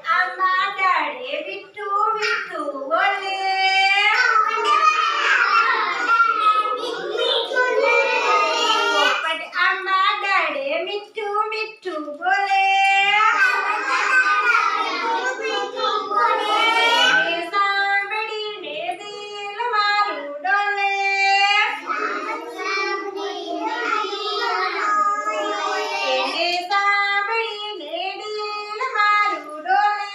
આંબા ડાળે મીઠું મીઠું બોલે પોપટ આંબા ડાળે મીઠું મીઠું બોલે સાંભળીને દિલ મારું ડોલે એને સાંભળીને દિલ મારું ડોલે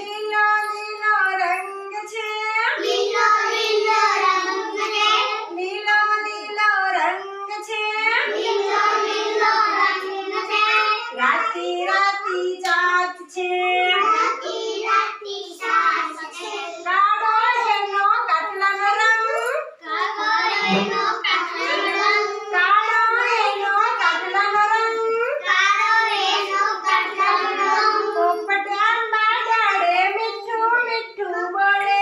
લીલો લીલો રંગ છે લીલો લીલો રંગ છે રાતી રાતી જાત છે કાળો એનો કાટલાનો રંગ કાળો એનો કાટલાનો રંગ પોપટ આંબા ડાળે મીઠું મીઠું બોલે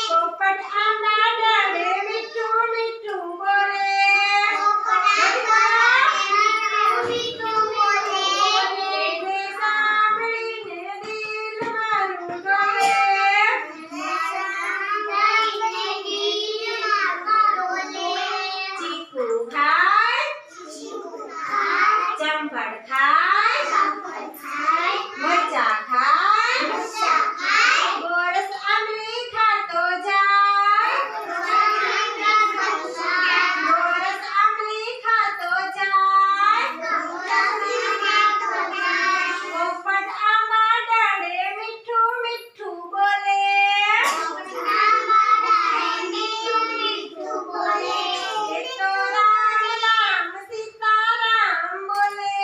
પોપટ આંબા ડાળે મીઠું મીઠું બોલે એને સાંભળીને દિલ મારું ડોલે ચીકુ ખાય ચંપલ ખાય મરચા ખાય ગોરસ આંબલી ખાતો જાય ગોરસ આંબલી ખાતો જાય પોપટ આંબા ડાળે મીઠું મીઠું બોલે એ તો રામ રામ સીતારામ બોલે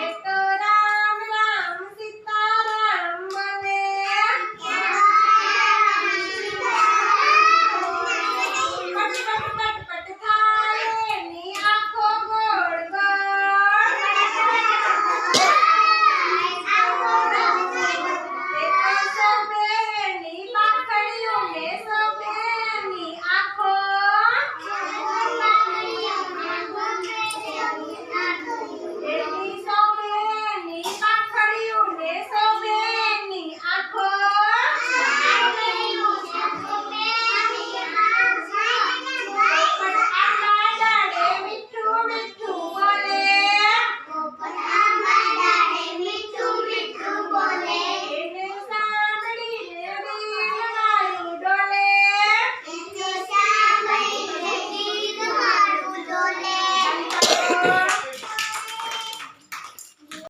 એ તો રામ રામ સીતારામ બોલે પટ થાય એની આંખો ગોળ ગોળ એ તો શોભે એની પાંખડીઓ ને શોભે એની આંખો એની શોભે એની પાંખડીઓ ને શોભે એની આંખો પોપટ આંબા ડાળે મીઠું મીઠું બોલે એને સાંભળીને દિલ મારું ડોલે Thank you.